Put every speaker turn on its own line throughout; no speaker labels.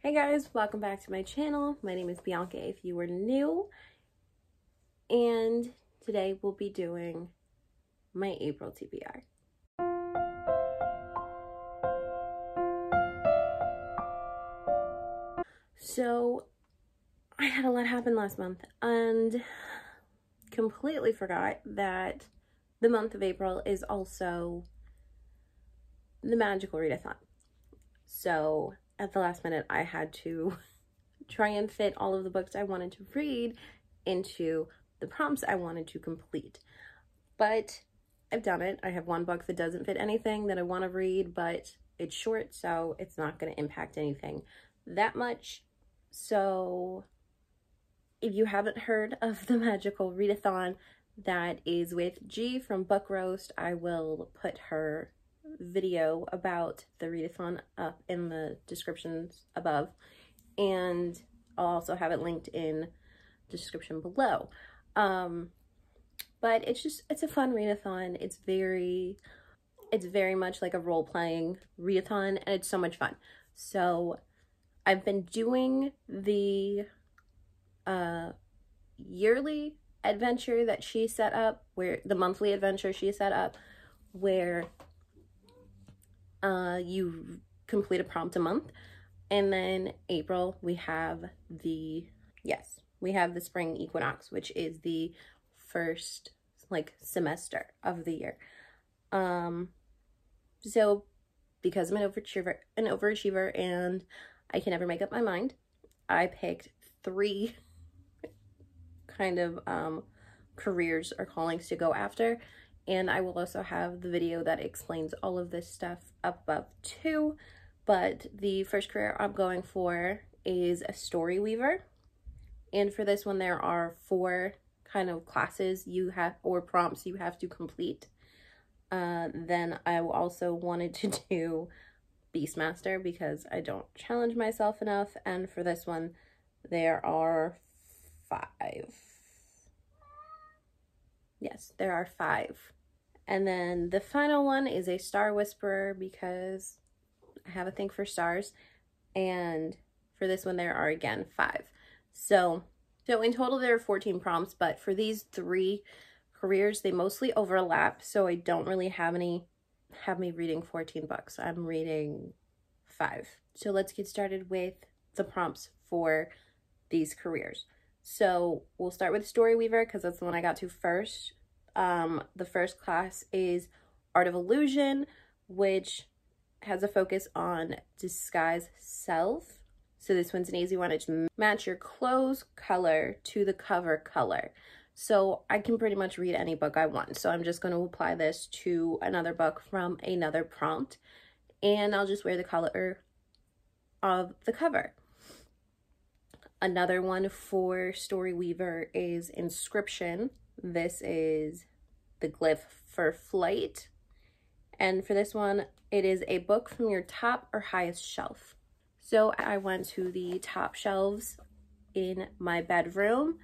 Hey guys, welcome back to my channel. My name is Bianca if you were new, and today we'll be doing my April TBR. So I had a lot happen last month and completely forgot that the month of April is also the magical readathon. So at the last minute, I had to try and fit all of the books I wanted to read into the prompts I wanted to complete. But I've done it. I have one book that doesn't fit anything that I want to read, but it's short, so it's not going to impact anything that much. So if you haven't heard of the magical readathon, that is with G from Book Roast. I will put her video about the readathon up in the descriptions above, and I'll also have it linked in the description below. But it's a fun readathon. It's very much like a role-playing readathon, and it's so much fun. So I've been doing the yearly adventure that she set up, where the monthly adventure she set up, where you complete a prompt a month. And then April, we have the spring equinox, which is the first semester of the year. So because I'm an overachiever and I can never make up my mind, I picked 3 kind of careers or callings to go after. And I will also have the video that explains all of this stuff up above too. But the first career I'm going for is a story weaver. And for this one, there are 4 kind of classes you have, or prompts you have to complete. Then I also wanted to do Beastmaster because I don't challenge myself enough. And for this one, there are 5. Yes, there are 5. And then the final one is a Star Whisperer because I have a thing for stars. And for this one, there are again 5. So in total, there are 14 prompts, but for these 3 careers, they mostly overlap. So I don't really have me reading 14 books. I'm reading 5. So let's get started with the prompts for these careers. So we'll start with Story Weaver because that's the one I got to first. The first class is Art of Illusion, which has a focus on disguise self. So this one's an easy one. It's match your clothes color to the cover color. So I can pretty much read any book I want. So I'm just going to apply this to another book from another prompt, and I'll just wear the color of the cover. Another one for Story Weaver is Inscription. This is the glyph for flight. And for this one, it is a book from your top or highest shelf. So I went to the top shelves in my bedroom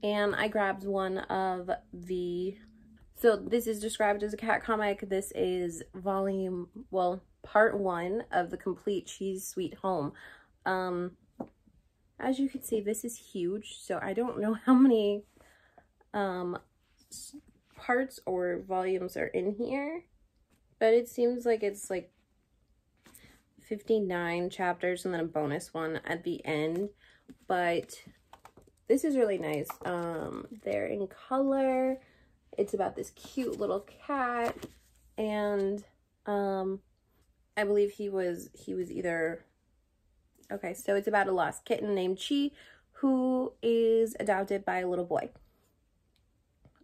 and I grabbed one of the, so this is described as a cat comic. This is part 1 of the complete Cheese Sweet Home. As you can see, this is huge. So I don't know how many parts or volumes are in here, but it seems like it's like 59 chapters and then a bonus one at the end. But this is really nice. They're in color. It's about this cute little cat, and I believe he was either, okay, so it's about a lost kitten named Chi who is adopted by a little boy.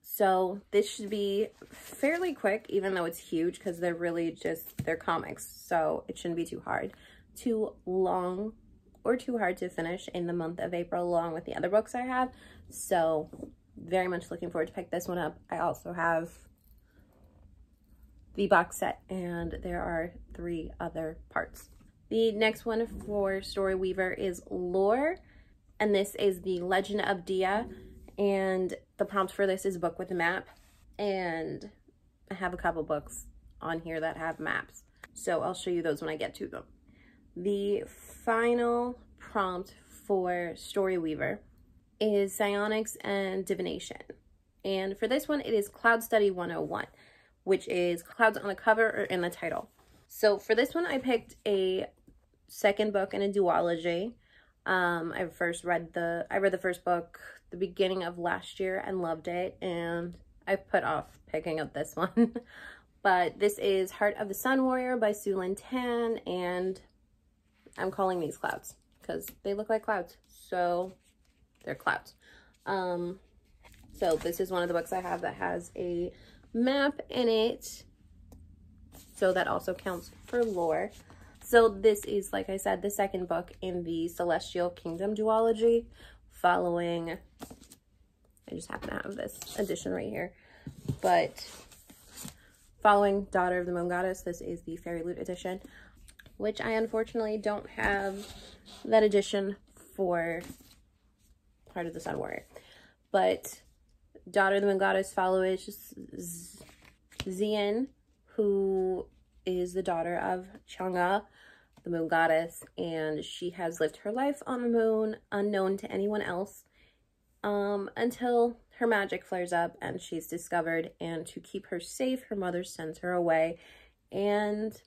So this should be fairly quick, even though it's huge, because they're really just, they're comics. So it shouldn't be too long or too hard to finish in the month of April, along with the other books I have. So very much looking forward to pick this one up. I also have the box set, and there are 3 other parts. The next one for Story Weaver is Lore, and this is the Legend of Dia. And the prompt for this is a book with a map, and I have a couple books on here that have maps, so I'll show you those when I get to them. The final prompt for Story Weaver is psionics and divination. And for this one, it is Cloud Study 101, which is clouds on the cover or in the title. So for this one, I picked a second book in a duology. I read the first book the beginning of last year and loved it, and I've put off picking up this one. But this is Heart of the Sun Warrior by Sue Lynn Tan, and I'm calling these clouds because they look like clouds, so they're clouds. So this is one of the books I have that has a map in it, so that also counts for lore. So this is, like I said, the second book in the Celestial Kingdom duology, following, I just happen to have this edition right here, but following Daughter of the Moon Goddess, this is the Fairy Loot edition, which I unfortunately don't have that edition for Heart of the Sun Warrior. But Daughter of the Moon Goddess follows Xian, who is the daughter of Chang'e, the moon goddess, and she has lived her life on the moon unknown to anyone else until her magic flares up and she's discovered, and to keep her safe, her mother sends her away, and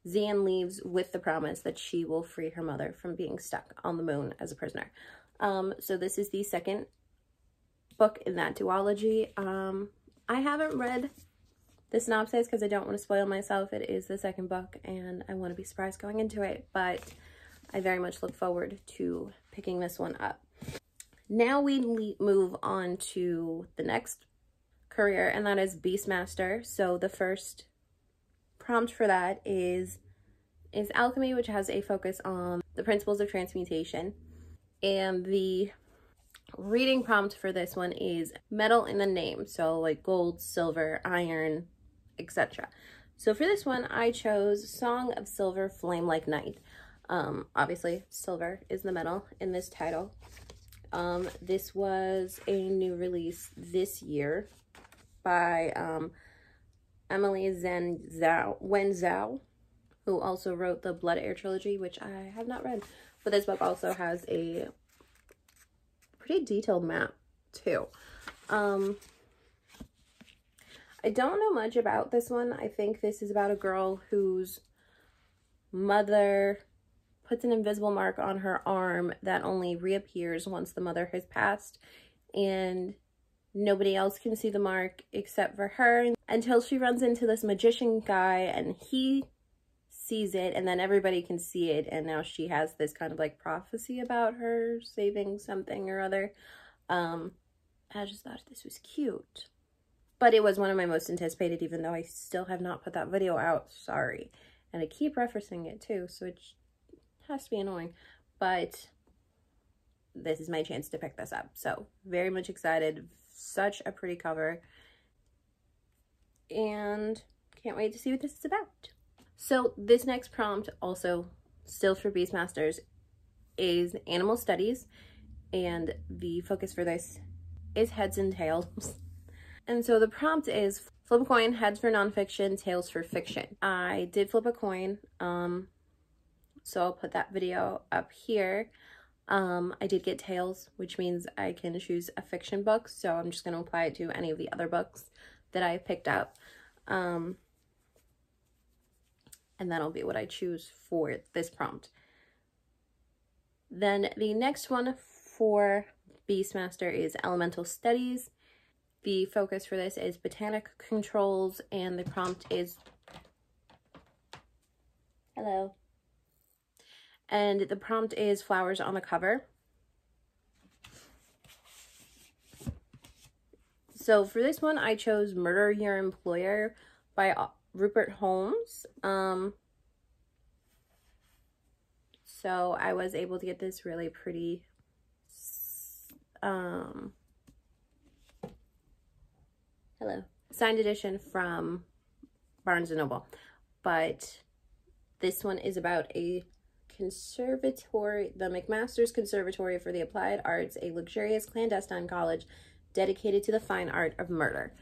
Xian leaves with the promise that she will free her mother from being stuck on the moon as a prisoner. So this is the second book in that duology. I haven't read the synopsis because I don't want to spoil myself. It is the second book and I want to be surprised going into it, but I very much look forward to picking this one up. Now we move on to the next career, and that is Beastmaster. So the first prompt for that is alchemy, which has a focus on the principles of transmutation. And the reading prompt for this one is metal in the name, so like gold, silver, iron, etc. So for this one, I chose Song of Silver, Flame Like Night. Obviously, silver is the metal in this title. This was a new release this year by Emily Zhao, who also wrote the Blood Air trilogy, which I have not read. But this book also has a pretty detailed map too. I don't know much about this one. I think this is about a girl whose mother puts an invisible mark on her arm that only reappears once the mother has passed, and nobody else can see the mark except for her until she runs into this magician guy and he sees it, and then everybody can see it, and now she has this kind of like prophecy about her saving something or other. I just thought this was cute. But it was one of my most anticipated, even though I still have not put that video out. Sorry. And I keep referencing it too, so it has to be annoying. But this is my chance to pick this up. So very much excited. Such a pretty cover. And can't wait to see what this is about. So this next prompt, also still for Beastmasters, is animal studies. And the focus for this is heads and tails. And so the prompt is flip a coin, heads for nonfiction, tails for fiction. I did flip a coin, so I'll put that video up here. I did get tails, which means I can choose a fiction book, so I'm just going to apply it to any of the other books that I picked up. And that'll be what I choose for this prompt. Then the next one for Beastmaster is Elemental Studies. The focus for this is botanic controls, and the prompt is hello. And the prompt is flowers on the cover. So for this one, I chose Murder Your Employer by Rupert Holmes. So I was able to get this really pretty signed edition from Barnes & Noble. But this one is about a conservatory, the McMaster's Conservatory for the Applied Arts, a luxurious clandestine college dedicated to the fine art of murder.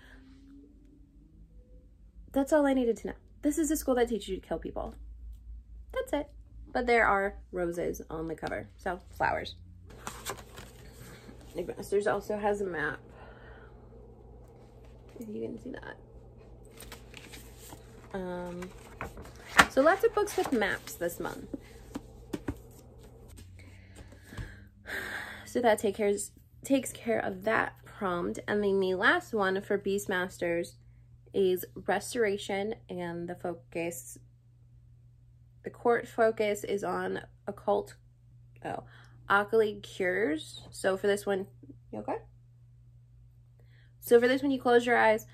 That's all I needed to know. This is a school that teaches you to kill people. That's it. but there are roses on the cover, so flowers. Nick Masters also has a map, if you can see that. So lots of books with maps this month. So that takes care of that prompt. And then the last one for Beastmasters is restoration, and the court focus is on occult cures. So for this one, you okay? So for this one, you close your eyes,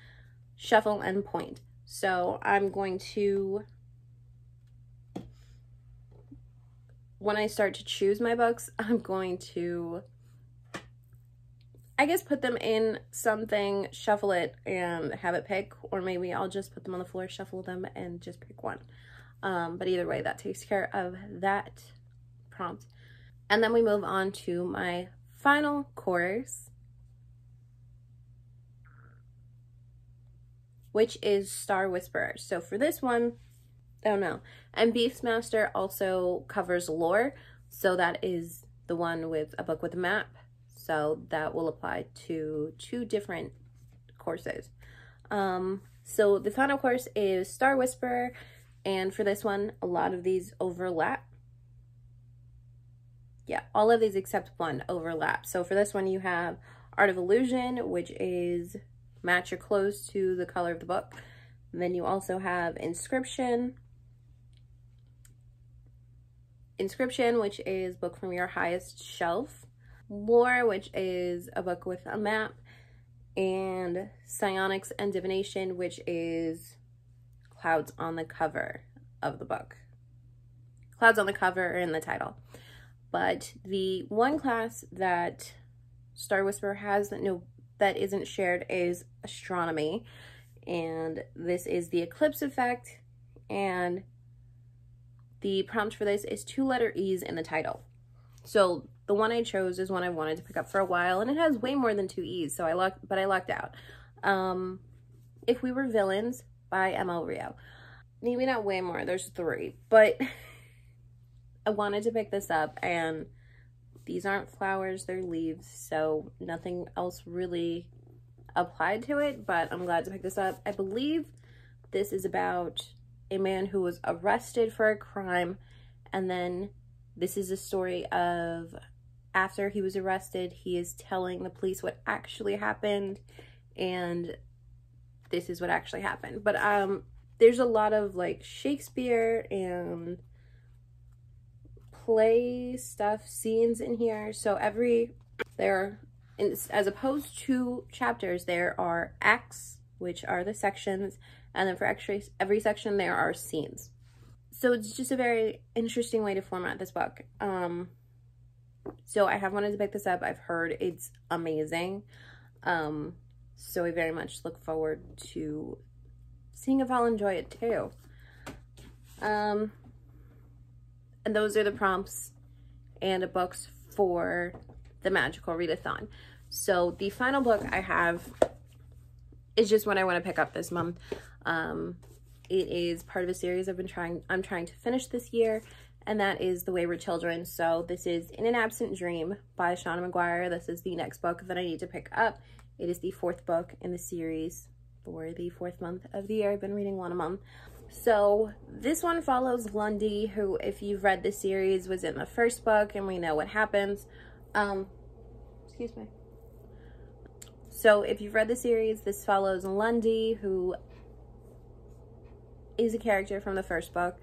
shuffle, and point. So I'm going to, when I start to choose my books, I'm going to, I guess, put them in something, shuffle it, and have it pick, or maybe I'll just put them on the floor, shuffle them, and just pick one. But either way, that takes care of that prompt. And then we move on to my final course, which is Star Whisperer. So for this one, oh no, and Beastmaster also covers lore, so that is the one with a book with a map. So that will apply to 2 different courses. So the final course is Star Whisperer, and for this one, a lot of these overlap. Yeah, all of these except one overlap. So for this one, you have Art of Illusion, which is match your clothes to the color of the book. And then you also have Inscription, which is book from your highest shelf. Lore, which is a book with a map. And Psionics and Divination, which is clouds on the cover of the book. Clouds on the cover are in the title. But the one class that Star Whisperer has that isn't shared is Astronomy. And this is the eclipse effect. And the prompt for this is 2-letter E's in the title. So the one I chose is one I wanted to pick up for a while, and it has way more than 2 E's, so I lucked out. If We Were Villains by ML Rio. Maybe not way more, there's 3, but I wanted to pick this up, and these aren't flowers, they're leaves, so nothing else really applied to it, but I'm glad to pick this up. I believe this is about a man who was arrested for a crime, and then this is a story of after he was arrested, he is telling the police what actually happened, and this is what actually happened. But there's a lot of like Shakespeare and play stuff, scenes in here. So as opposed to chapters, there are acts, which are the sections, and then for every section there are scenes. So it's just a very interesting way to format this book. So I have wanted to pick this up. I've heard it's amazing. So I very much look forward to seeing if I'll enjoy it too. And those are the prompts and books for the Magical Readathon. So the final book I have is just what I want to pick up this month. It is part of a series I'm trying to finish this year, and that is The Wayward Children. So this is In an Absent Dream by Shauna McGuire. This is the next book that I need to pick up. It is the 4th book in the series for the 4th month of the year. I've been reading one a month. So this one follows Lundy, who, if you've read the series, was in the 1st book, and we know what happens. Excuse me. So if you've read the series, this follows Lundy, who is a character from the 1st book.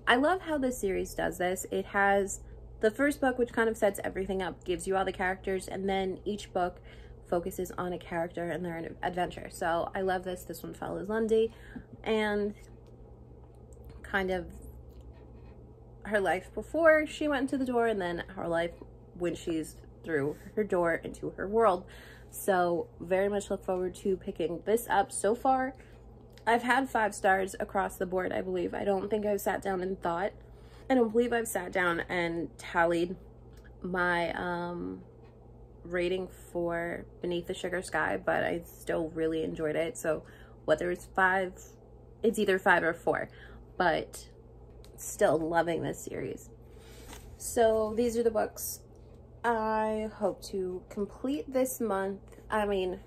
I love how this series does this. It has the 1st book, which kind of sets everything up, gives you all the characters, and then each book focuses on a character and their adventure. So I love this. This one follows Lundy and kind of her life before she went into the door, and then her life when she's through her door into her world. So very much look forward to picking this up. So far, I've had 5 stars across the board, I believe. I don't think I've sat down and thought. I don't believe I've sat down and tallied my rating for Beneath the Sugar Sky, but I still really enjoyed it. So whether it's 5, it's either 5 or 4. But still loving this series. So these are the books I hope to complete this month. I mean,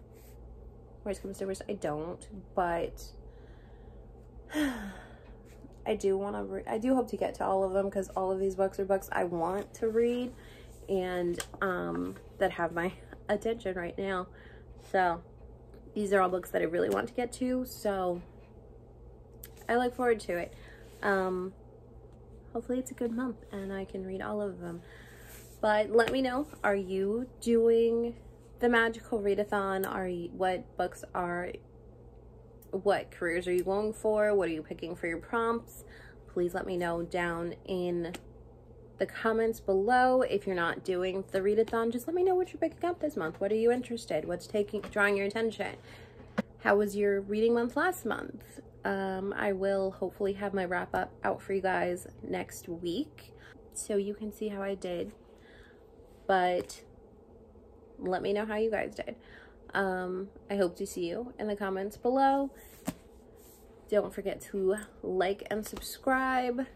worst comes to worst, I don't, but I do hope to get to all of them, because all of these books are books I want to read and that have my attention right now. So these are all books that I really want to get to, so I look forward to it. Hopefully it's a good month and I can read all of them. But let me know, are you doing the magical readathon? What careers are you going for? What are you picking for your prompts? Please let me know down in the comments below. If you're not doing the readathon, just let me know what you're picking up this month. What are you interested? What's drawing your attention? How was your reading month last month? I will hopefully have my wrap up out for you guys next week, so you can see how I did. But let me know how you guys did. I hope to see you in the comments below. Don't forget to like and subscribe.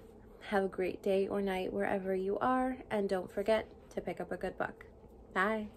Have a great day or night wherever you are, and don't forget to pick up a good book. Bye.